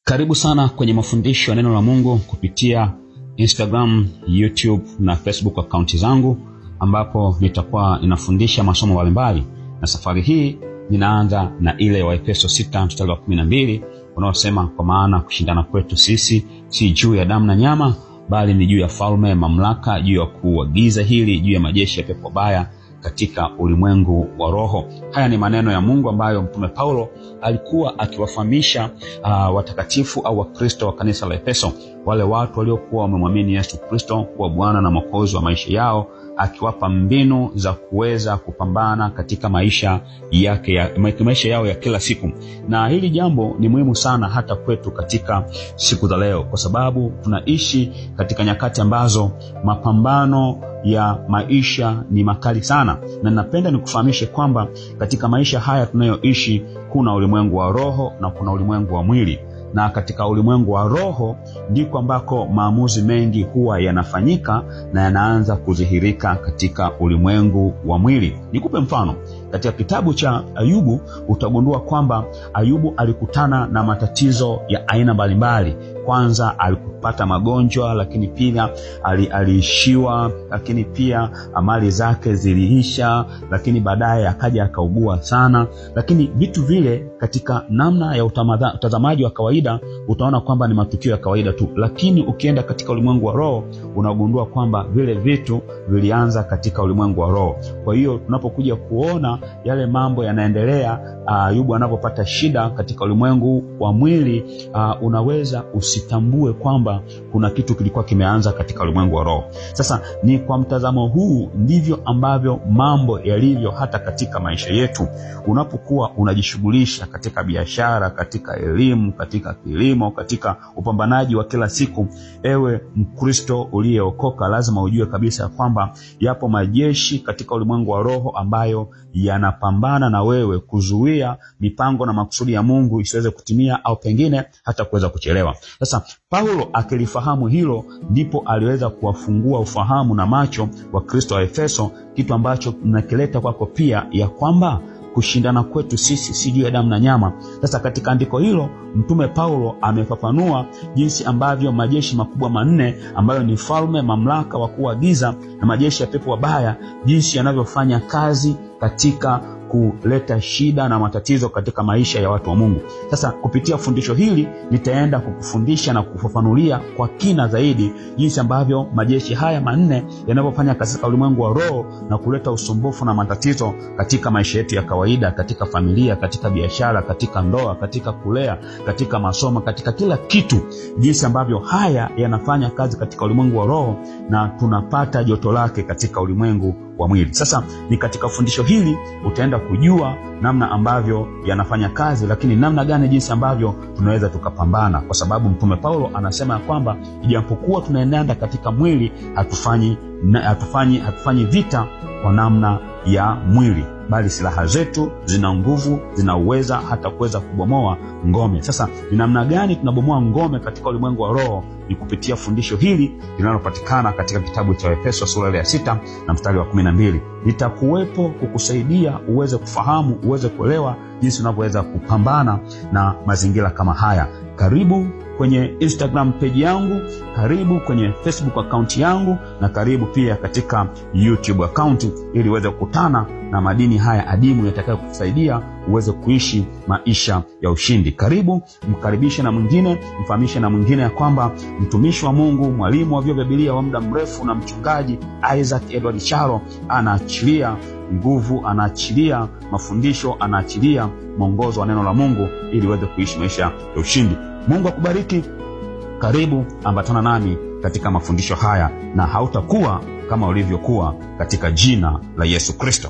Karibu sana kwenye mafundisho ya neno la Mungu kupitia Instagram, YouTube na Facebook account zangu, ambapo nitakuwa ninafundisha masomo mbalimbali. Na safari hii ninaanza na ile wa Efeso 6:12 unaosema, kwa maana kushindana kwetu sisi si juu ya damu na nyama, bali ni juu ya falme, mamlaka, juu ya wakuu wa giza hili, juu ya majeshi ya pepo baya katika ulimwengu wa roho. Haya ni maneno ya Mungu ambayo Mtume Paulo alikuwa akiwafahamisha watakatifu au Wakristo wa kanisa la Efeso, wale watu waliokuwa wamemwamini Yesu Kristo kuwa Bwana na Mwokozi wa maisha yao, akiwapa mbinu za kuweza kupambana katika maisha yao ya kila siku. Na hili jambo ni muhimu sana hata kwetu katika siku za leo, kwa sababu tunaishi katika nyakati ambazo mapambano ya maisha ni makali sana. Na ninapenda nikufahamishe kwamba katika maisha haya tunayoishi kuna ulimwengu wa roho na kuna ulimwengu wa mwili. Na katika ulimwengu wa roho ndiko ambako maamuzi mengi huwa yanafanyika na yanaanza kudhihirika katika ulimwengu wa mwili. Nikupe mfano. Katika kitabu cha Ayubu utagundua kwamba Ayubu alikutana na matatizo ya aina mbalimbali. Kwanza alikupata magonjwa, lakini pia aliishiwa, lakini pia mali zake ziliisha, lakini baadaye akaja akaugua sana. Lakini vitu vile katika namna ya utazamaji wa kawaida utaona kwamba ni matukio ya kawaida tu, lakini ukienda katika ulimwengu wa roho unagundua kwamba vile vitu vilianza katika ulimwengu wa roho. Kwa hiyo tunapokuja kuona yale mambo yanaendelea, Ayubu anapopata shida katika ulimwengu wa mwili, unaweza usitambue kwamba kuna kitu kilikuwa kimeanza katika ulimwengu wa roho. Sasa ni kwa mtazamo huu ndivyo ambavyo mambo yalivyo hata katika maisha yetu. Unapokuwa unajishughulisha katika biashara, katika elimu, katika kilimo, katika upambanaji wa kila siku, ewe Mkristo uliyeokoka, lazima ujue kabisa kwamba yapo majeshi katika ulimwengu wa roho ambayo yanapambana na wewe kuzuia mipango na makusudi ya Mungu isiweze kutimia, au pengine hata kuweza kuchelewa. Sasa Paulo akilifahamu hilo, ndipo aliweza kuwafungua ufahamu na macho wa Kristo wa Efeso, kitu ambacho nakileta kwako pia, ya kwamba kushindana kwetu sisi si juu ya damu na nyama. Sasa katika andiko hilo Mtume Paulo amefafanua jinsi ambavyo majeshi makubwa manne ambayo ni falme, mamlaka, wakuu wa giza na majeshi ya pepo wabaya, jinsi yanavyofanya kazi katika kuleta shida na matatizo katika maisha ya watu wa Mungu. Sasa kupitia fundisho hili nitaenda kukufundisha na kufafanulia kwa kina zaidi jinsi ambavyo majeshi haya manne yanavyofanya katika ulimwengu wa roho na kuleta usumbufu na matatizo katika maisha yetu ya kawaida, katika familia, katika biashara, katika ndoa, katika kulea, katika masomo, katika kila kitu, jinsi ambavyo haya yanafanya kazi katika ulimwengu wa roho na tunapata joto lake katika ulimwengu wa mwili. Sasa ni katika fundisho hili utaenda kujua namna ambavyo yanafanya kazi, lakini namna gani, jinsi ambavyo tunaweza tukapambana, kwa sababu Mtume Paulo anasema kwamba ijapokuwa tunaenenda katika mwili, hatufanyi vita kwa namna ya mwili, bali silaha zetu zina nguvu, zina uweza hata kuweza kubomoa ngome. Sasa ni namna gani tunabomoa ngome katika ulimwengu wa roho? Ni kupitia fundisho hili linalopatikana katika kitabu cha Efeso sura ya 6 na mstari wa 12. Litakuwepo kukusaidia uweze kufahamu, uweze kuelewa jinsi unavyoweza kupambana na mazingira kama haya. Karibu kwenye Instagram page yangu, karibu kwenye Facebook account yangu, na karibu pia katika YouTube account, ili uweze kukutana na madini haya adimu yatakayo kusaidia uweze kuishi maisha ya ushindi. Karibu, mkaribishe na mwingine, mfahamishe na mwingine ya kwamba mtumishi wa Mungu, mwalimu wa Biblia wa muda mrefu na mchungaji Isaac Edward Charo anaachilia nguvu, anaachilia mafundisho, anaachilia mwongozo wa neno la Mungu ili uweze kuishi maisha ya ushindi. Mungu akubariki. Karibu, ambatana nami katika mafundisho haya na hautakuwa kama ulivyokuwa, katika jina la Yesu Kristo.